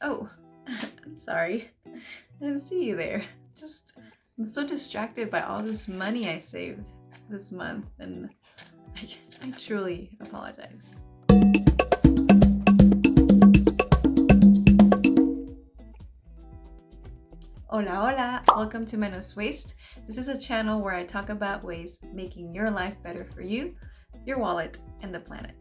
Oh, I'm sorry. I didn't see you there. I'm so distracted by all this money I saved this month, and I truly apologize. Hola, hola! Welcome to Menos Waste. This is a channel where I talk about ways making your life better for you, your wallet, and the planet.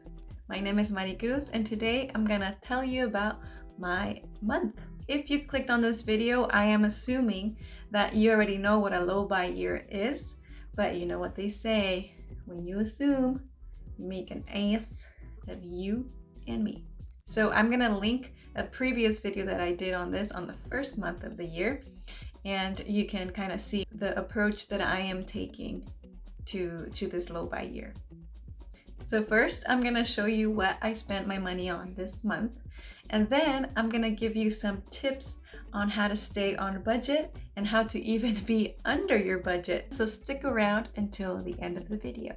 My name is Mari Cruz, and today I'm gonna tell you about my month. If you clicked on this video, I am assuming that you already know what a low buy year is, but you know what they say, when you assume, you make an ass of you and me. So I'm gonna link a previous video that I did on this on the first month of the year, and you can kind of see the approach that I am taking to this low buy year. So first, I'm gonna show you what I spent my money on this month, and then I'm gonna give you some tips on how to stay on budget and how to even be under your budget. So stick around until the end of the video.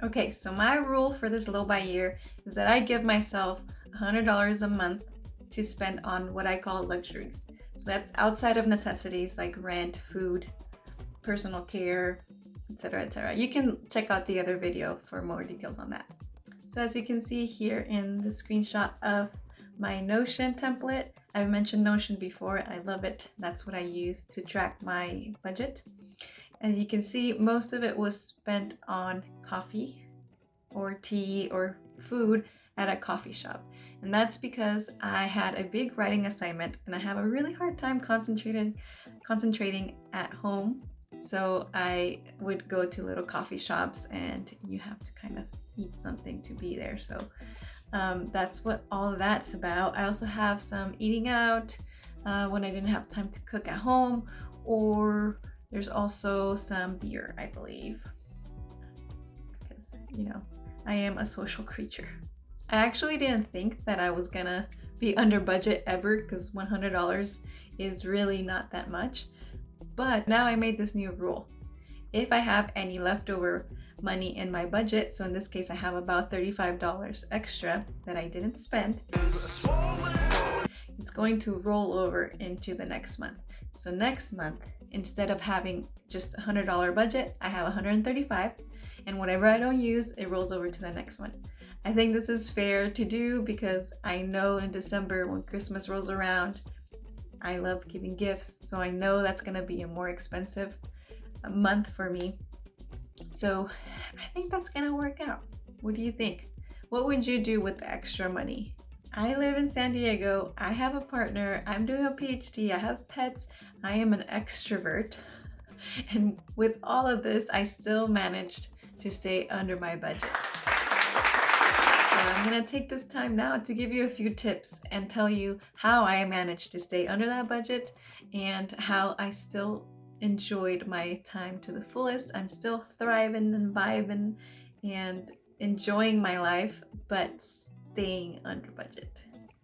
Okay, so my rule for this low buy year is that I give myself $100 a month to spend on what I call luxuries. So that's outside of necessities like rent, food, personal care, etc., etc. You can check out the other video for more details on that. So as you can see here in the screenshot of my Notion template, I've mentioned Notion before. I love it. That's what I use to track my budget. As you can see, most of it was spent on coffee or tea or food at a coffee shop. And that's because I had a big writing assignment and I have a really hard time concentrating at home. So I would go to little coffee shops and you have to kind of eat something to be there. So that's what all of that's about. I also have some eating out when I didn't have time to cook at home, or there's also some beer, I believe, because, you know, I am a social creature. I actually didn't think that I was gonna be under budget ever, because $100 is really not that much. But now I made this new rule. If I have any leftover money in my budget, so in this case I have about $35 extra that I didn't spend, it's going to roll over into the next month. So next month, instead of having just a $100 budget, I have $135, and whatever I don't use, it rolls over to the next one. I think this is fair to do because I know in December when Christmas rolls around, I love giving gifts, so I know that's gonna be a more expensive month for me. So I think that's gonna work out. What do you think? What would you do with the extra money? I live in San Diego, I have a partner, I'm doing a PhD, I have pets, I am an extrovert. And with all of this, I still managed to stay under my budget. So I'm gonna take this time now to give you a few tips and tell you how I managed to stay under that budget and how I still enjoyed my time to the fullest. I'm still thriving and vibing and enjoying my life, but staying under budget.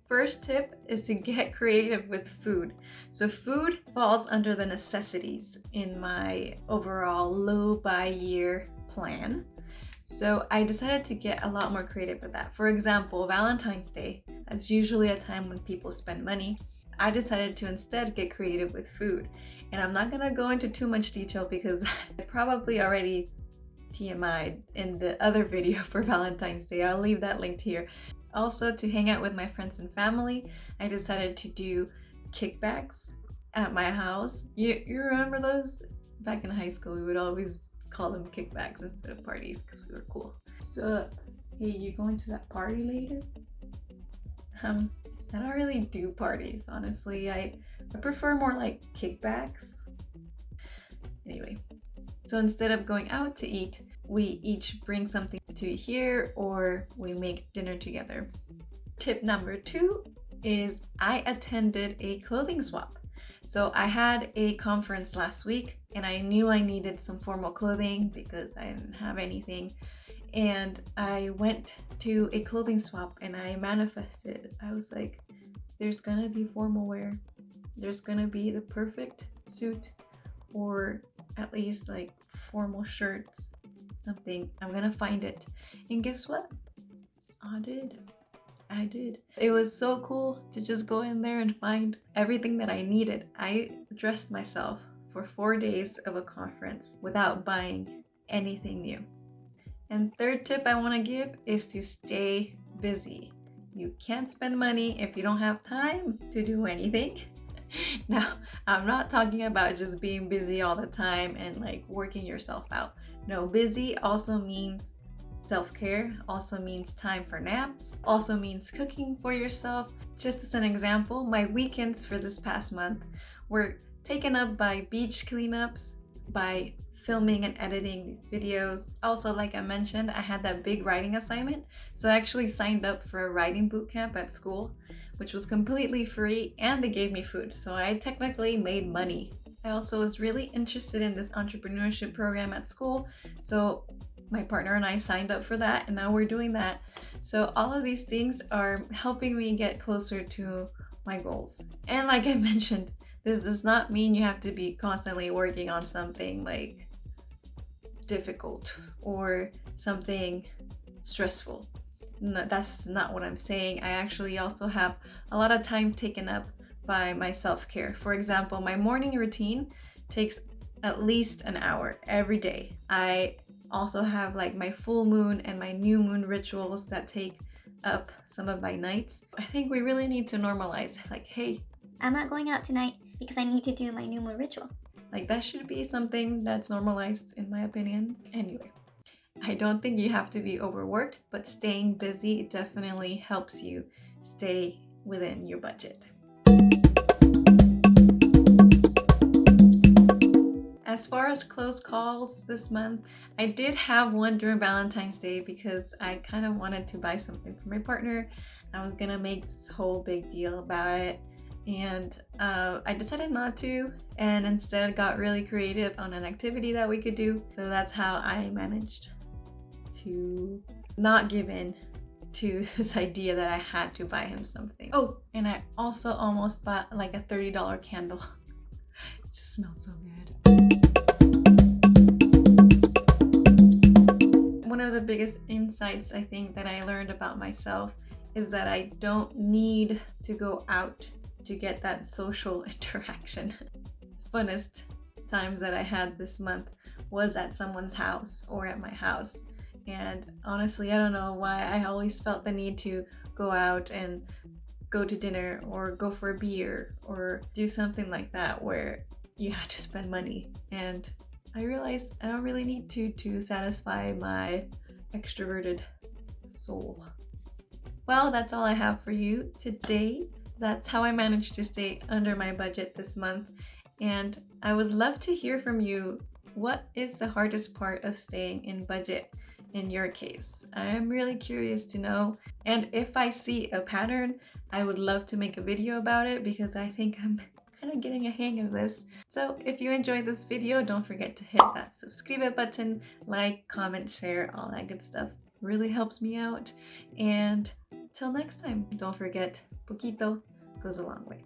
First tip is to get creative with food. So food falls under the necessities in my overall low buy year plan. So I decided to get a lot more creative with that. For example, Valentine's Day, that's usually a time when people spend money. I decided to instead get creative with food. And I'm not gonna go into too much detail because I probably already TMI'd in the other video for Valentine's Day. I'll leave that linked here. Also, to hang out with my friends and family, I decided to do kickbacks at my house. You remember those? Back in high school, we would always call them kickbacks instead of parties because we were cool. So, hey, you going to that party later? I don't really do parties, honestly. I prefer more like kickbacks. Anyway, so instead of going out to eat, we each bring something to eat here or we make dinner together. Tip number 2 is I attended a clothing swap. So I had a conference last week and I knew I needed some formal clothing because I didn't have anything. And I went to a clothing swap and I manifested. I was like, there's gonna be formal wear. There's gonna be the perfect suit or at least like formal shirts, something. I'm gonna find it. And guess what? I did. I did. It was so cool to just go in there and find everything that I needed. I dressed myself for 4 days of a conference without buying anything new. And third tip I want to give is to stay busy. You can't spend money if you don't have time to do anything. Now, I'm not talking about just being busy all the time and like working yourself out. No, busy also means self-care, also means time for naps, also means cooking for yourself. Just as an example, my weekends for this past month were taken up by beach cleanups, by filming and editing these videos. Also, like I mentioned, I had that big writing assignment, so I actually signed up for a writing boot camp at school, which was completely free, and they gave me food, so I technically made money. I also was really interested in this entrepreneurship program at school, so my partner and I signed up for that, and now we're doing that. So all of these things are helping me get closer to my goals. And like I mentioned, this does not mean you have to be constantly working on something like difficult or something stressful. No, that's not what I'm saying. I actually also have a lot of time taken up by my self-care. For example, my morning routine takes at least an hour every day. I also have like my full moon and my new moon rituals that take up some of my nights. I think we really need to normalize, like, hey, I'm not going out tonight because I need to do my new moon ritual. Like, that should be something that's normalized, in my opinion. Anyway, I don't think you have to be overworked, but staying busy definitely helps you stay within your budget. As far as close calls this month, I did have one during Valentine's Day because I kind of wanted to buy something for my partner. I was gonna make this whole big deal about it, and I decided not to, and instead got really creative on an activity that we could do. So that's how I managed to not give in to this idea that I had to buy him something. Oh, and I also almost bought like a $30 candle. It just smells so good. One of the biggest insights I think that I learned about myself is that I don't need to go out to get that social interaction. Funnest times that I had this month was at someone's house or at my house. And honestly, I don't know why I always felt the need to go out and go to dinner or go for a beer or do something like that where you had to spend money. And I realized I don't really need to satisfy my extroverted soul. Well, that's all I have for you today. That's how I managed to stay under my budget this month. And I would love to hear from you. What is the hardest part of staying in budget in your case? I am really curious to know. And if I see a pattern, I would love to make a video about it because I think I'm kind of getting a hang of this. So if you enjoyed this video, don't forget to hit that subscribe button, like, comment, share, all that good stuff. It really helps me out. And till next time, don't forget, Poquito goes a long way.